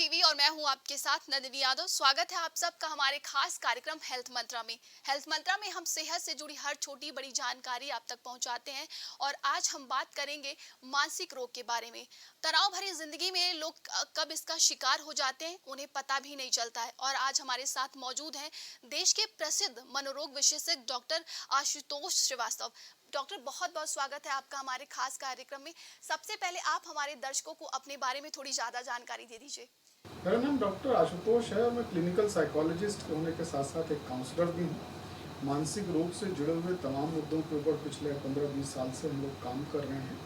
TV और मैं हूं आपके साथ नंदिनी यादव। स्वागत है आप सबका हमारे खास कार्यक्रम हेल्थ मंत्रा में। हेल्थ मंत्रा में हम सेहत से जुड़ी हर छोटी बड़ी जानकारी आप तक पहुंचाते हैं और आज हम बात करेंगे मानसिक रोग के बारे में। तनाव भरी जिंदगी में लोग कब इसका शिकार हो जाते हैं उन्हें पता भी नहीं चलता है। और आज हमारे साथ मौजूद हैं देश के प्रसिद्ध मनोरोग विशेषज्ञ डॉक्टर आशुतोष श्रीवास्तव। डॉक्टर, बहुत बहुत स्वागत है आपका हमारे खास कार्यक्रम में। सबसे पहले आप हमारे दर्शकों को अपने बारे में थोड़ी ज्यादा जानकारी दे दीजिए। मेरा नाम डॉक्टर आशुतोष है और मैं क्लिनिकल साइकोलॉजिस्ट होने के साथ साथ एक काउंसलर भी हूँ। मानसिक रोग से जुड़े हुए तमाम मुद्दों के ऊपर पिछले 15-20 साल से हम लोग काम कर रहे हैं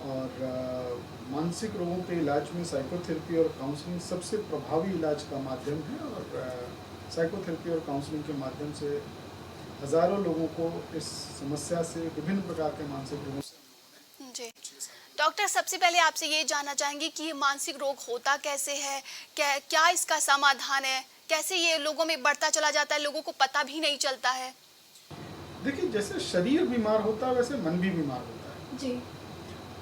और मानसिक रोगों के इलाज में साइकोथेरेपी और काउंसलिंग सबसे प्रभावी इलाज का माध्यम है और साइकोथेरेपी और काउंसलिंग के माध्यम से हज़ारों लोगों को इस समस्या से, विभिन्न प्रकार के मानसिक रोगों से जी डॉक्टर, सबसे पहले आपसे ये जानना चाहेंगे कि ये मानसिक रोग होता कैसे है, क्या इसका समाधान है, कैसे ये लोगों में बढ़ता चला जाता है, लोगों को पता भी नहीं चलता है। देखिए, जैसे शरीर बीमार होता है वैसे मन भी बीमार होता है जी।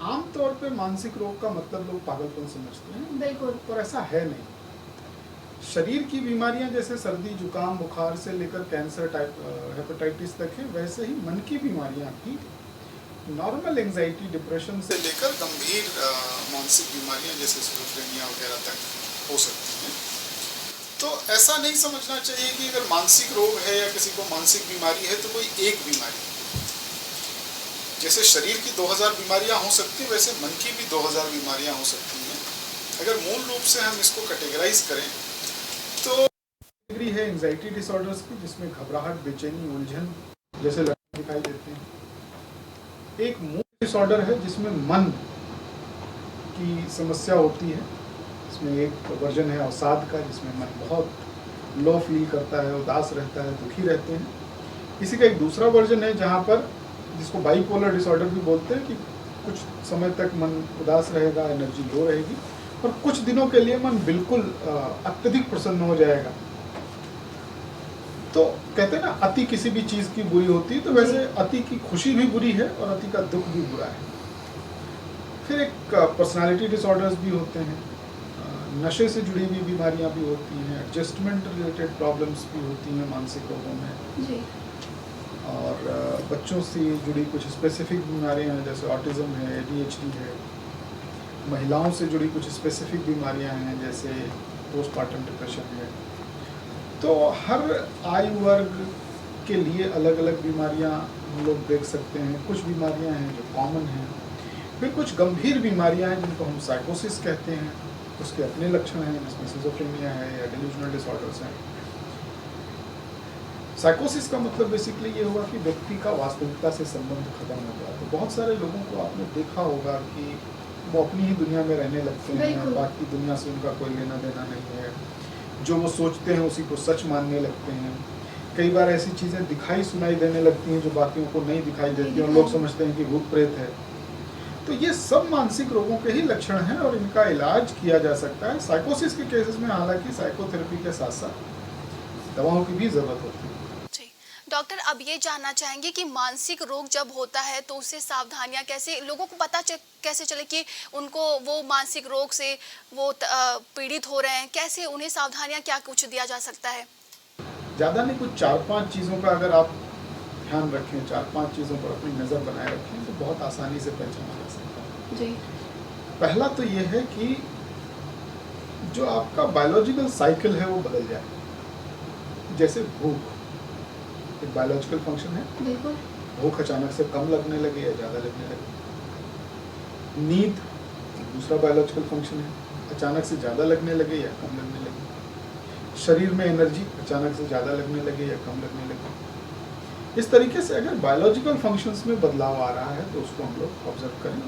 आमतौर पे मानसिक रोग का मतलब लोग पागलपन समझते हैं, बिल्कुल। पर ऐसा है नहीं। शरीर की बीमारियां जैसे सर्दी जुकाम बुखार से लेकर कैंसर टाइप हेपेटाइटिस तक है, वैसे ही मन की बीमारियां भी नॉर्मल एंजाइटी डिप्रेशन से लेकर गंभीर मानसिक बीमारियां जैसे स्किज़ोफ्रेनिया वगैरह तक हो सकती हैं। तो ऐसा नहीं समझना चाहिए कि अगर मानसिक रोग है या किसी को मानसिक बीमारी है तो कोई एक बीमारी है। जैसे शरीर की 2000 बीमारियां हो सकती हैं, वैसे मन की भी 2000 बीमारियां हो सकती हैं। अगर मूल रूप से हम इसको कैटेगराइज करें तो कैटेगरी है एंजाइटी डिसऑर्डर्स की, जिसमें घबराहट, बेचैनी, उलझन जैसे लक्षण दिखाई देते हैं। एक मूड डिसऑर्डर है जिसमें मन की समस्या होती है। इसमें एक वर्जन है अवसाद का, जिसमें मन बहुत लो फील करता है, उदास रहता है, दुखी रहते हैं। इसी का एक दूसरा वर्जन है जहाँ पर, जिसको बाइपोलर डिसऑर्डर भी बोलते हैं, कि कुछ समय तक मन उदास रहेगा, एनर्जी लो रहेगी और कुछ दिनों के लिए मन बिल्कुल अत्यधिक प्रसन्न हो जाएगा। तो कहते हैं ना, अति किसी भी चीज़ की बुरी होती है, तो वैसे अति की खुशी भी बुरी है और अति का दुख भी बुरा है। फिर एक पर्सनालिटी डिसऑर्डर्स भी होते हैं, नशे से जुड़ी हुई बीमारियां भी होती हैं, एडजस्टमेंट रिलेटेड प्रॉब्लम्स भी होती हैं मानसिक रोगों में जी। और बच्चों से जुड़ी कुछ स्पेसिफिक बीमारियां हैं जैसे ऑटिज्म है, ADHD है। महिलाओं से जुड़ी कुछ स्पेसिफिक बीमारियां हैं जैसे पोस्टपार्टम डिप्रेशन है। तो हर आयु वर्ग के लिए अलग अलग बीमारियां हम लोग देख सकते हैं। कुछ बीमारियां हैं जो कॉमन हैं, फिर कुछ गंभीर बीमारियां हैं जिनको हम साइकोसिस कहते हैं, उसके अपने लक्षण हैं, जिसमें स्किज़ोफ्रेनिया है या डिल्यूजनल डिसऑर्डर्स हैं। साइकोसिस का मतलब बेसिकली ये हुआ कि व्यक्ति का वास्तविकता से संबंध खत्म हो गया। तो बहुत सारे लोगों को आपने देखा होगा कि वो अपनी ही दुनिया में रहने लगते हैं, बाकी दुनिया से उनका कोई लेना देना नहीं है। जो वो सोचते हैं उसी को सच मानने लगते हैं। कई बार ऐसी चीज़ें दिखाई सुनाई देने लगती हैं जो बाकियों को नहीं दिखाई देती और लोग समझते हैं कि भूत प्रेत है। तो ये सब मानसिक रोगों के ही लक्षण हैं और इनका इलाज किया जा सकता है। साइकोसिस के केसेस में हालांकि साइकोथेरेपी के साथ साथ दवाओं की भी ज़रूरत होती है। डॉक्टर, अब ये जानना चाहेंगे कि मानसिक रोग जब होता है तो उससे सावधानियां कैसे, लोगों को पता कैसे चले कि उनको वो मानसिक रोग से वो पीड़ित हो रहे हैं, कैसे उन्हें सावधानियां क्या कुछ दिया जा सकता है? ज़्यादा नहीं, कुछ 4-5 चीज़ों का अगर आप ध्यान रखें, 4-5 चीज़ों पर अपनी नज़र बनाए रखें तो बहुत आसानी से पहचाना जा सकता है। जी। पहला तो ये है कि जो आपका बायोलॉजिकल साइकिल है वो बदल जाए। जैसे भूख एक बायोलॉजिकल फंक्शन है। बिल्कुल। भूख अचानक से कम लगने लगे या ज़्यादा लगने लगे। नींद दूसरा बायोलॉजिकल फंक्शन है, अचानक से ज़्यादा लगने लगे या कम लगने लगे। शरीर में एनर्जी अचानक से ज़्यादा लगने लगे या कम लगने लगे। इस तरीके से अगर बायोलॉजिकल फंक्शंस में बदलाव आ रहा है तो उसको हम लोग ऑब्जर्व करें,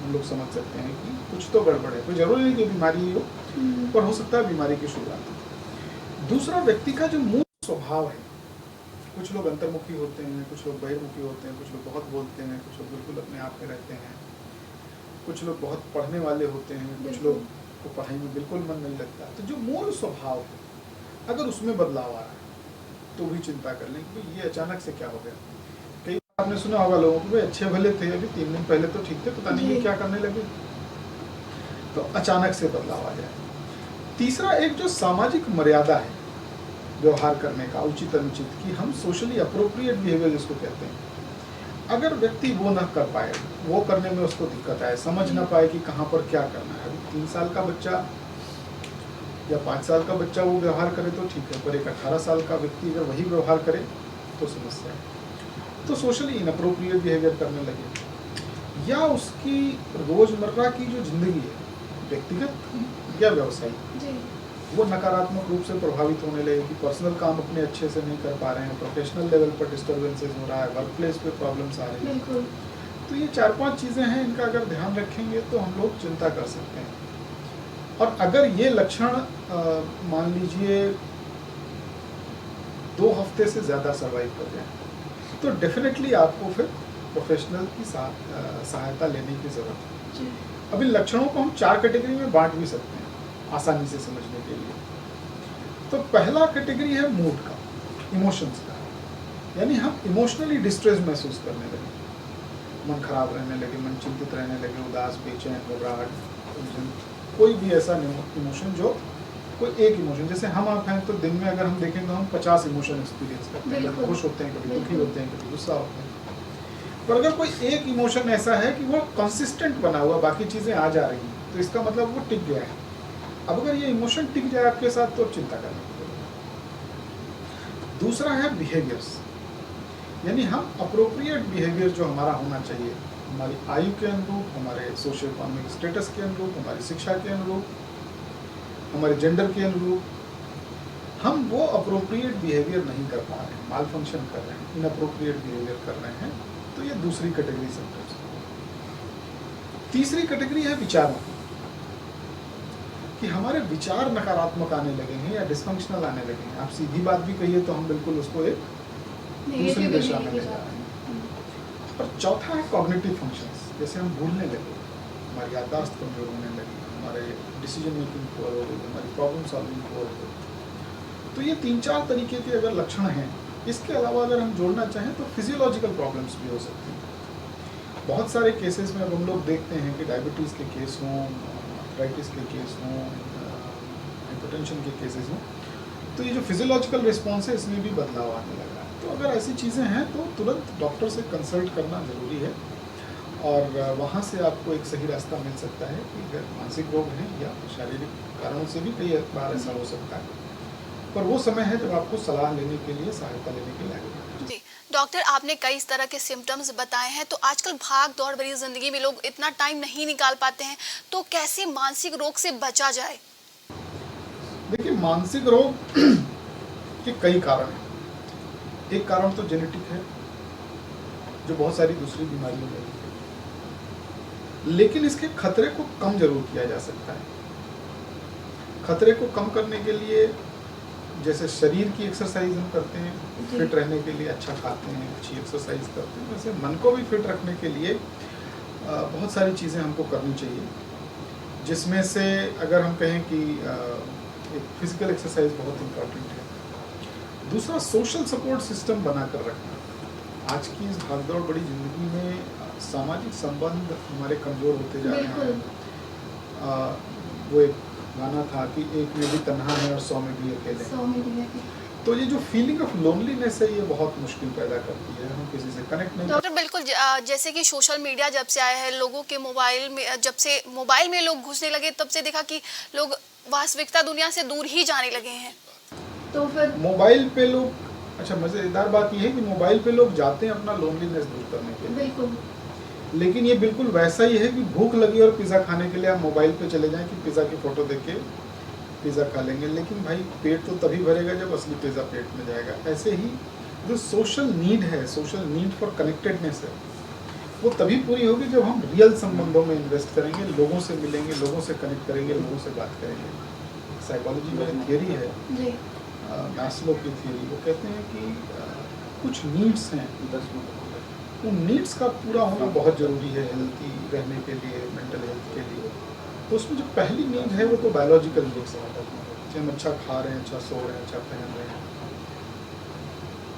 हम लोग समझ सकते हैं कि कुछ तो गड़बड़ है। कोई ज़रूरी नहीं कि बीमारी हो, पर हो सकता है बीमारी की शुरुआत। दूसरा, व्यक्ति का जो मूल स्वभाव है। कुछ लोग अंतर्मुखी होते हैं, कुछ लोग बहिर्मुखी होते हैं, कुछ लोग बहुत बोलते हैं, कुछ लोग बिल्कुल अपने आप में रहते हैं, कुछ लोग बहुत पढ़ने वाले होते हैं, कुछ लोग को पढ़ाई में बिल्कुल मन नहीं लगता। तो जो मूल स्वभाव है अगर उसमें बदलाव आ रहा है तो भी चिंता कर लें कि ये अचानक से क्या हो गया। कई बार आपने सुना होगा लोगों को, अच्छे भले थे, अभी 3 दिन पहले तो ठीक थे, पता नहीं ये क्या करने लगे। तो अचानक से बदलाव आ जाए। तीसरा एक जो सामाजिक मर्यादा है व्यवहार करने का, उचित अनुचित, कि हम सोशली अप्रोप्रिएट बिहेवियर जिसको कहते हैं, अगर व्यक्ति वो ना कर पाए, वो करने में उसको दिक्कत आए, समझ ना पाए कि कहाँ पर क्या करना है। अभी 3 साल का बच्चा या 5 साल का बच्चा वो व्यवहार करे तो ठीक है, पर एक 18 साल का व्यक्ति अगर वही व्यवहार करे तो समस्या है। तो सोशली इनअप्रोप्रिएट बिहेवियर करने लगे, या उसकी रोजमर्रा की जो जिंदगी है, व्यक्तिगत या व्यावसायिक, वो नकारात्मक रूप से प्रभावित होने लगे कि पर्सनल काम अपने अच्छे से नहीं कर पा रहे हैं, प्रोफेशनल लेवल पर डिस्टर्बेंसेस हो रहा है, वर्क प्लेस पे प्रॉब्लम्स आ रही हैं। तो ये 4-5 चीज़ें हैं, इनका अगर ध्यान रखेंगे तो हम लोग चिंता कर सकते हैं। और अगर ये लक्षण मान लीजिए 2 हफ्ते से ज़्यादा सर्वाइव कर जाए तो डेफिनेटली आपको फिर प्रोफेशनल की सहायता लेने की ज़रूरत है। अब इन लक्षणों को हम 4 कैटेगरी में बांट भी सकते हैं आसानी से समझने के लिए। तो पहला कैटेगरी है मूड का, इमोशंस का, यानी हम इमोशनली डिस्ट्रेस महसूस करने लगे, मन खराब रहने लगे, मन चिंतित रहने लगे, उदास, बेचैन, घबराहट, कोई भी ऐसा इमोशन जो कोई एक इमोशन, जैसे हम आप हैं तो दिन में अगर हम देखें तो हम 50 इमोशन एक्सपीरियंस करते हैं, कभी खुश होते हैं, कभी दुखी होते हैं, कभी गुस्सा होते हैं। पर अगर कोई एक इमोशन ऐसा है कि वो कंसिस्टेंट बना हुआ, बाकी चीज़ें आ जा रही हैं, तो इसका मतलब वो टिक गया है। अब अगर ये इमोशन टिक जाए आपके साथ तो चिंता करने की जरूरत है। दूसरा है बिहेवियर्स, यानी हम अप्रोप्रिएट बिहेवियर जो हमारा होना चाहिए, हमारी आयु के अनुरूप, हमारे सोशो इकोनॉमिक स्टेटस के अनुरूप, हमारी शिक्षा के अनुरूप, हमारे जेंडर के अनुरूप, हम वो अप्रोप्रिएट बिहेवियर नहीं कर पा रहे हैं, माल फंक्शन कर रहे हैं, इनअप्रोप्रिएट बिहेवियर कर रहे हैं, तो ये दूसरी कैटेगरी सिम्टम्स। तीसरी कैटेगरी है विचारों की, कि हमारे विचार नकारात्मक आने लगे हैं या डिस्फंक्शनल आने लगे हैं। आप सीधी बात भी कहिए तो हम बिल्कुल उसको एक दूसरी दिशा में ले जा रहे हैं। और चौथा है कॉग्निटिव फंक्शंस, जैसे हम भूलने लगे, हमारी याददाश्त कमजोर होने लगी, हमारे डिसीजन मेकिंग पुअर हो गई, हमारी प्रॉब्लम सॉल्विंग पुअर हो गई। तो ये 3-4 तरीके के अगर लक्षण हैं, इसके अलावा अगर हम जोड़ना चाहें तो फिजियोलॉजिकल प्रॉब्लम्स भी हो सकती हैं। बहुत सारे केसेस में अब हम लोग देखते हैं कि डायबिटीज़ के केस हों, आर्थराइटिस के केस हों, हाइपरटेंशन के केसेस हों, तो ये जो फिजियोलॉजिकल रिस्पॉन्स है इसमें भी बदलाव आने लगा है। तो अगर ऐसी चीज़ें हैं तो तुरंत डॉक्टर से कंसल्ट करना ज़रूरी है, और वहाँ से आपको एक सही रास्ता मिल सकता है कि अगर मानसिक रोग हैं या शारीरिक कारणों से भी कई बार ऐसा हो सकता है, पर वो समय है जब आपको सलाह लेने के लिए, सहायता लेने के लिए आगे। जी डॉक्टर, आपने कई इस तरह के सिम्टम्स बताए हैं, तो आजकल भाग दौड़ भरी जिंदगी में लोग इतना टाइम नहीं निकाल पाते हैं, तो कैसे मानसिक रोग से बचा जाए? देखिए, मानसिक रोग के कई कारण हैं। एक कारण तो जेनेटिक है, जो बहुत सारी दूसरी बीमारियों में है, लेकिन इसके खतरे को कम जरूर किया जा सकता है। खतरे को कम करने के लिए जैसे शरीर की एक्सरसाइज हम करते हैं, फिट रहने के लिए अच्छा खाते हैं, अच्छी एक्सरसाइज करते हैं, वैसे मन को भी फिट रखने के लिए बहुत सारी चीज़ें हमको करनी चाहिए, जिसमें से अगर हम कहें कि एक फिजिकल एक्सरसाइज बहुत इम्पोर्टेंट है। दूसरा, सोशल सपोर्ट सिस्टम बनाकर रखना। आज की इस भागदौड़ बड़ी ज़िंदगी में सामाजिक संबंध हमारे कमज़ोर होते जा रहे हैं। वो एक गाना था कि एक में भी तन्हा है और 100 में भी अकेले। तो ये जो फीलिंग ऑफ लोनलीनेस है, ये बहुत मुश्किल पैदा करती है, हम किसी से कनेक्ट नहीं। डॉक्टर, बिल्कुल जैसे कि सोशल मीडिया जब से आया है, लोगों के मोबाइल में, जब से मोबाइल में लोग घुसने लगे, तब से देखा कि लोग वास्तविकता दुनिया से दूर ही जाने लगे हैं। तो फिर मोबाइल पे लोग, अच्छा मज़ेदार बात यह है कि मोबाइल पे लोग जाते हैं अपना लोनलीनेस दूर करने के लिए, बिल्कुल, लेकिन ये बिल्कुल वैसा ही है कि भूख लगी और पिज़्ज़ा खाने के लिए आप मोबाइल पे चले जाएं कि पिज़्ज़ा की फ़ोटो देख के पिज़्ज़ा खा लेंगे, लेकिन भाई पेट तो तभी भरेगा जब असली पिज़्ज़ा पेट में जाएगा। ऐसे ही जो सोशल नीड है, सोशल नीड फॉर कनेक्टेडनेस है, वो तभी पूरी होगी जब हम रियल संबंधों में इन्वेस्ट करेंगे, लोगों से मिलेंगे, लोगों से कनेक्ट करेंगे, लोगों से बात करेंगे। साइकोलॉजी में एक थियरी है, मैस्लो की थियरी, वो कहते हैं कि कुछ नीड्स हैं, उन नीड्स का पूरा होना बहुत ज़रूरी है हेल्थी रहने के लिए, मेंटल हेल्थ के लिए। तो उसमें जो पहली नीड है वो तो बायोलॉजिकल नीड्स है, कि हम अच्छा खा रहे हैं, अच्छा सो रहे हैं, अच्छा पहन रहे हैं।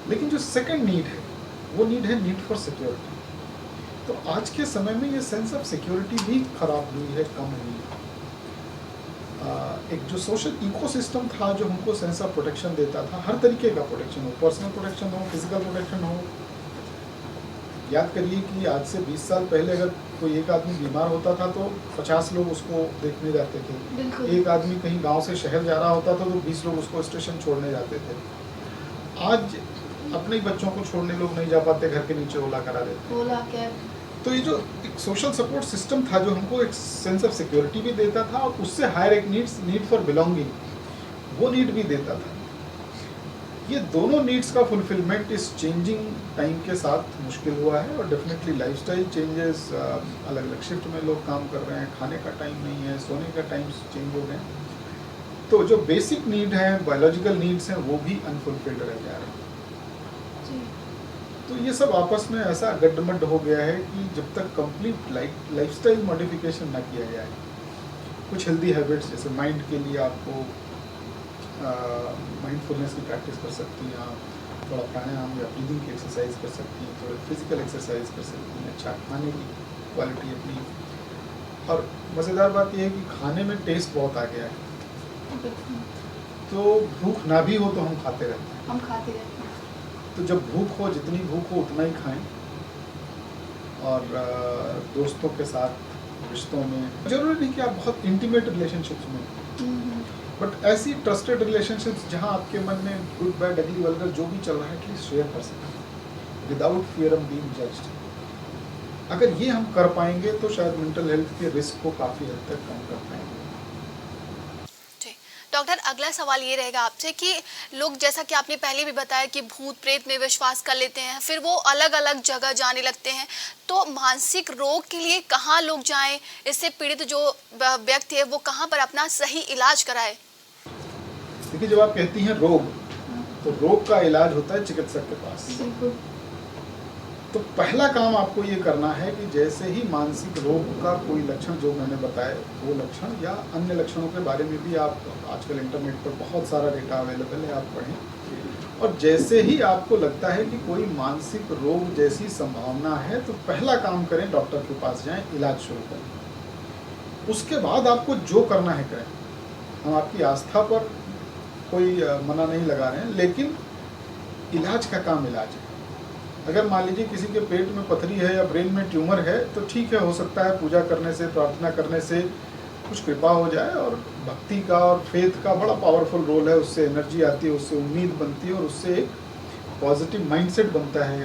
लेकिन जो सेकंड नीड है, वो नीड है नीड फॉर सिक्योरिटी। तो आज के समय में ये सेंस ऑफ सिक्योरिटी भी खराब हुई है, कम हुई है। एक जो सोशल इकोसिस्टम था जो हमको सेंस ऑफ प्रोटेक्शन देता था, हर तरीके का प्रोटेक्शन हो, पर्सनल प्रोटेक्शन हो, फिजिकल प्रोटेक्शन हो। याद करिए कि आज से 20 साल पहले अगर कोई एक आदमी बीमार होता था तो 50 लोग उसको देखने जाते थे। एक आदमी कहीं गांव से शहर जा रहा होता था तो 20 लोग उसको स्टेशन छोड़ने जाते थे। आज अपने ही बच्चों को छोड़ने लोग नहीं जा पाते, घर के नीचे ओला करा देते। ओला कैब। तो ये जो एक सोशल सपोर्ट सिस्टम था जो हमको एक सेंस ऑफ सिक्योरिटी भी देता था और उससे हायर एक नीड फॉर बिलोंगिंग, वो नीड भी देता था। ये दोनों नीड्स का फुलफिलमेंट इस चेंजिंग टाइम के साथ मुश्किल हुआ है और डेफिनेटली लाइफस्टाइल चेंजेस, अलग अलग शिफ्ट में लोग काम कर रहे हैं, खाने का टाइम नहीं है, सोने का टाइम चेंज हो गए, तो जो बेसिक नीड है, बायोलॉजिकल नीड्स हैं, वो भी अनफुलफिल्ड रह जा रहे हैं। तो ये सब आपस में ऐसा गड्ढमड्ढ हो गया है कि जब तक कंप्लीट लाइफस्टाइल मॉडिफिकेशन ना किया जाए, कुछ हेल्दी हैबिट्स जैसे माइंड के लिए आपको माइंडफुलनेस की प्रैक्टिस कर सकती हैं आप, थोड़ा प्राणायाम या ब्रीदिंग की एक्सरसाइज कर सकती हैं, थोड़ा फिजिकल एक्सरसाइज कर सकती हैं, अच्छा खाने की क्वालिटी अपनी। और मज़ेदार बात यह है कि खाने में टेस्ट बहुत आ गया है, तो भूख ना भी हो तो हम खाते रहते हैं। तो जब भूख हो, जितनी भूख हो उतना ही खाएं। और दोस्तों के साथ रिश्तों में जरूरी नहीं कि आप बहुत इंटीमेट रिलेशनशिप्स में, बट ऐसी ट्रस्टेड रिलेशनशिप्स जहां आपके मन में गुड बैड अगली वल्गर जो भी चल रहा है एटलीस्ट शेयर कर सकें without fear of being judged. अगर ये हम कर पाएंगे तो शायद मेंटल हेल्थ के रिस्क को काफ़ी हद तक कम कर पाएंगे। डॉक्टर, अगला सवाल ये रहेगा आपसे कि लोग, जैसा कि आपने पहले भी बताया कि भूत प्रेत में विश्वास कर लेते हैं, फिर वो अलग अलग जगह जाने लगते हैं, तो मानसिक रोग के लिए कहाँ लोग जाएं, इससे पीड़ित जो व्यक्ति है वो कहाँ पर अपना सही इलाज कराए? देखिए, जब आप कहती हैं रोग, तो रोग का इलाज होता है चिकित्सक के पास। तो पहला काम आपको ये करना है कि जैसे ही मानसिक रोग का कोई लक्षण जो मैंने बताया, वो लक्षण या अन्य लक्षणों के बारे में भी आप आजकल इंटरनेट पर बहुत सारा डेटा अवेलेबल है, आप पढ़ें। और जैसे ही आपको लगता है कि कोई मानसिक रोग जैसी संभावना है तो पहला काम करें, डॉक्टर के पास जाएं, इलाज शुरू करें। उसके बाद आपको जो करना है करें। हम आपकी आस्था पर कोई मना नहीं लगा रहे हैं, लेकिन इलाज का काम इलाज है। अगर मान लीजिए किसी के पेट में पथरी है या ब्रेन में ट्यूमर है तो ठीक है, हो सकता है पूजा करने से, प्रार्थना करने से कुछ कृपा हो जाए, और भक्ति का और फेथ का बड़ा पावरफुल रोल है। उससे एनर्जी आती है, उससे उम्मीद बनती है और उससे एक पॉजिटिव माइंडसेट बनता है,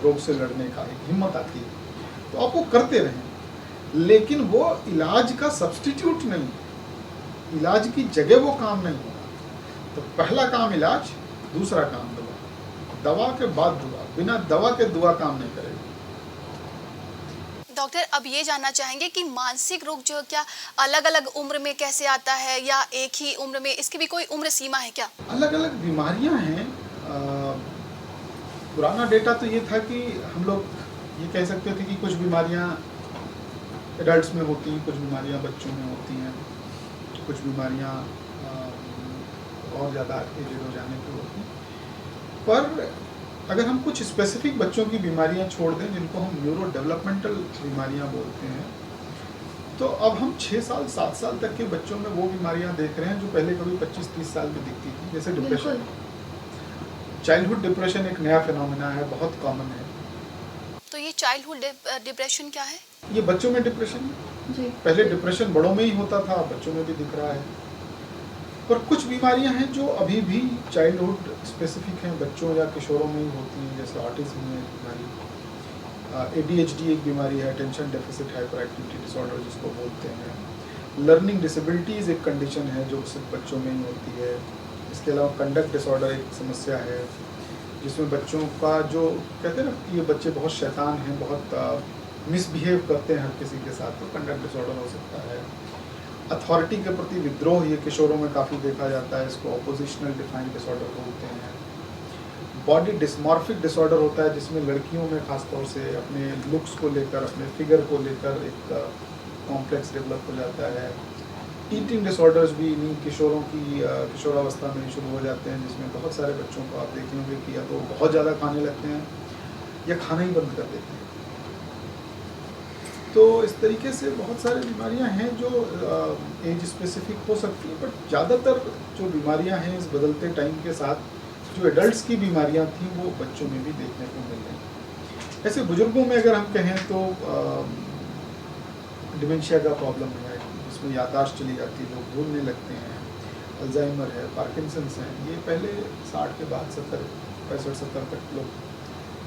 रोग से लड़ने का एक हिम्मत आती है। तो आप वो करते रहें, लेकिन वो इलाज का सब्स्टिट्यूट नहीं, इलाज की जगह वो काम नहीं होगा। तो पहला काम इलाज, दूसरा काम दवा, दवा के बाद दुआ, बिना दवा के दुआ काम नहीं करेगी। डॉक्टर, अब ये जानना चाहेंगे कि मानसिक रोग जो क्या अलग अलग उम्र में कैसे आता है या एक ही उम्र में, इसकी भी कोई उम्र सीमा है क्या? अलग अलग बीमारियां हैं। पुराना डेटा तो ये था कि हम लोग ये कह सकते थे कि कुछ बीमारियां एडल्ट्स में होती हैं, कुछ बीमारियां बच्चों में होती हैं, कुछ बीमारियां और ज़्यादा एजेड हो जाने की होती हैं। पर अगर हम कुछ स्पेसिफिक बच्चों की बीमारियां छोड़ दें, जिनको हम न्यूरो डेवलपमेंटल बीमारियां बोलते हैं, तो अब हम 6 साल 7 साल तक के बच्चों में वो बीमारियां देख रहे हैं जो पहले कभी 25-30 साल में दिखती थी, जैसे डिप्रेशन। चाइल्डहुड डिप्रेशन एक नया फिनोमेना है, बहुत कॉमन है। तो ये चाइल्डहुड डिप्रेशन क्या है? ये बच्चों में डिप्रेशन है। पहले डिप्रेशन बड़ों में ही होता था, बच्चों में भी दिख रहा है। पर कुछ बीमारियां हैं जो अभी भी चाइल्डहुड स्पेसिफिक हैं, बच्चों या किशोरों में ही होती हैं, जैसे ऑटिज्म है बीमारी, ADHD एक बीमारी है, attention deficit hyper activity disorder जिसको बोलते हैं। लर्निंग डिसेबिलिटीज़ एक कंडीशन है जो सिर्फ बच्चों में ही होती है। इसके अलावा कंडक्ट डिसऑर्डर एक समस्या है, जिसमें बच्चों का जो कहते हैं ना कि ये बच्चे बहुत शैतान हैं, बहुत मिसबिहेव करते हैं हर किसी के साथ, तो कंडक्ट डिसऑर्डर हो सकता है। अथॉरिटी के प्रति विद्रोह ये किशोरों में काफ़ी देखा जाता है, इसको ऑपोजिशनल डिफाइन डिसऑर्डर बोलते हैं। बॉडी डिस्मॉर्फिक डिसऑर्डर होता है, जिसमें लड़कियों में खासतौर से अपने लुक्स को लेकर, अपने फिगर को लेकर एक कॉम्प्लेक्स डेवलप हो जाता है। ईटिंग डिसऑर्डर्स भी इन्हीं किशोरों की किशोरावस्था में शुरू हो जाते हैं, जिसमें बहुत सारे बच्चों को आप देखे होंगे कि या तो बहुत ज़्यादा खाने लगते हैं या खाना ही बंद कर देते हैं। तो इस तरीके से बहुत सारी बीमारियां हैं जो एज स्पेसिफिक हो सकती हैं, बट ज़्यादातर जो बीमारियां हैं इस बदलते टाइम के साथ जो एडल्ट्स की बीमारियां थी वो बच्चों में भी देखने को मिल रही हैं। ऐसे बुजुर्गों में अगर हम कहें तो डिमेंशिया का प्रॉब्लम है, जिसमें याददाश्त चली जाती है, लोग भूलने लगते हैं, अल्जाइमर है, पार्किंसंस है, ये पहले 60 के बाद 65-70 तक लोग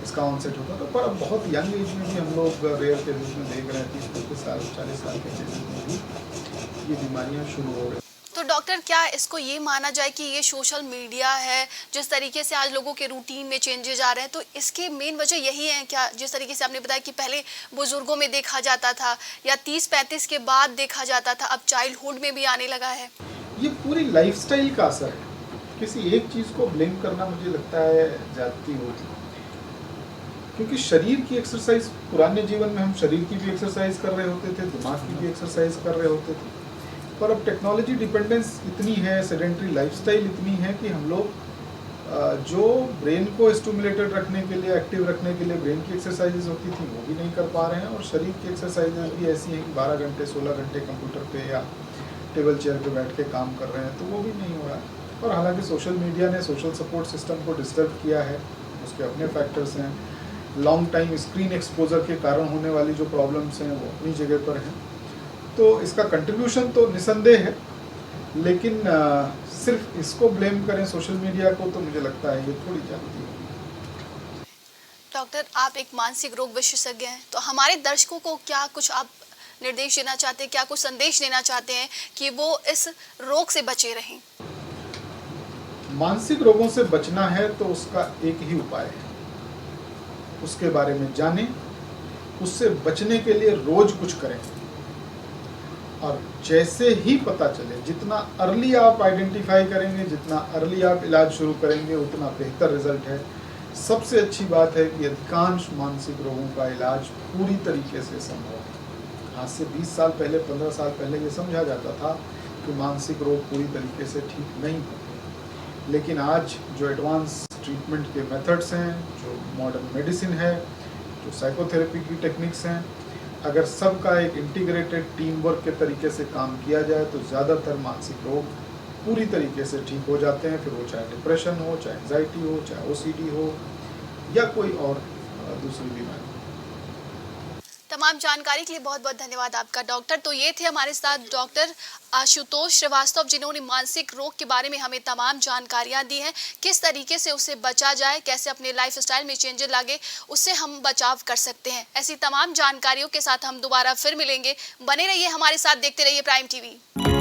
इसका ऑनसेट होता था, पर अब बहुत यंग एज में भी हम लोग रेयर केसेस में देख रहे हैं, 30-35 साल 40 साल के केसेस में भी ये बीमारियां शुरू हो रही हैं। तो डॉक्टर, क्या इसको ये माना जाए कि ये सोशल मीडिया है, जिस तरीके से आज लोगों के रूटीन में चेंजेस आ रहे हैं, तो इसके मेन वजह यही है क्या? जिस तरीके से आपने बताया कि पहले बुजुर्गों में देखा जाता था या 30-35 के बाद देखा जाता था, अब चाइल्डहुड में भी आने लगा है। ये पूरी लाइफस्टाइल का असर है। किसी एक चीज़ को ब्लेम करना मुझे लगता है ज्यादती होगी, क्योंकि शरीर की एक्सरसाइज, पुराने जीवन में हम शरीर की भी एक्सरसाइज कर रहे होते थे, दिमाग की भी एक्सरसाइज कर रहे होते थे, पर अब टेक्नोलॉजी डिपेंडेंस इतनी है, सेडेंट्री लाइफस्टाइल इतनी है कि हम लोग जो ब्रेन को स्टिमुलेटेड रखने के लिए, एक्टिव रखने के लिए ब्रेन की एक्सरसाइजेज होती थी वो भी नहीं कर पा रहे हैं, और शरीर की एक्सरसाइजेज भी ऐसी हैं कि 12 घंटे 16 घंटे कंप्यूटर पे या टेबल चेयर पे बैठ के काम कर रहे हैं, तो वो भी नहीं हो रहा है। और हालांकि सोशल मीडिया ने सोशल सपोर्ट सिस्टम को डिस्टर्ब किया है, उसके अपने फैक्टर्स हैं, लॉन्ग टाइम स्क्रीन एक्सपोजर के कारण होने वाली जो प्रॉब्लम्स हैं वो अपनी जगह पर हैं, तो इसका कंट्रीब्यूशन तो निसंदेह है, लेकिन सिर्फ इसको ब्लेम करें सोशल मीडिया को, तो मुझे लगता है ये थोड़ी ज्यादती है। डॉक्टर, आप एक मानसिक रोग विशेषज्ञ हैं, तो हमारे दर्शकों को क्या कुछ आप निर्देश देना चाहते हैं, क्या कुछ संदेश देना चाहते हैं कि वो इस रोग से बचे रहें? मानसिक रोगों से बचना है तो उसका एक ही उपाय है, उसके बारे में जानें, उससे बचने के लिए रोज कुछ करें, और जैसे ही पता चले, जितना अर्ली आप आइडेंटिफाई करेंगे, जितना अर्ली आप इलाज शुरू करेंगे, उतना बेहतर रिजल्ट है। सबसे अच्छी बात है कि अधिकांश मानसिक रोगों का इलाज पूरी तरीके से संभव है। आज से 20 साल पहले, 15 साल पहले ये समझा जाता था कि मानसिक रोग पूरी तरीके से ठीक नहीं होते, लेकिन आज जो एडवांस ट्रीटमेंट के मेथड्स हैं, जो मॉडर्न मेडिसिन है, जो साइकोथेरेपी की टेक्निक्स हैं, अगर सबका एक इंटीग्रेटेड टीम वर्क के तरीके से काम किया जाए तो ज़्यादातर मानसिक रोग पूरी तरीके से ठीक हो जाते हैं। फिर वो चाहे डिप्रेशन हो, चाहे एंजाइटी हो, चाहे ओसीडी हो या कोई और दूसरी बीमारी। तमाम जानकारी के लिए बहुत बहुत धन्यवाद आपका डॉक्टर। तो ये थे हमारे साथ डॉक्टर आशुतोष श्रीवास्तव, जिन्होंने मानसिक रोग के बारे में हमें तमाम जानकारियां दी हैं, किस तरीके से उसे बचा जाए, कैसे अपने लाइफस्टाइल में चेंजेस लागे, उससे हम बचाव कर सकते हैं। ऐसी तमाम जानकारियों के साथ हम दोबारा फिर मिलेंगे। बने रहिए हमारे साथ, देखते रहिए प्राइम टीवी।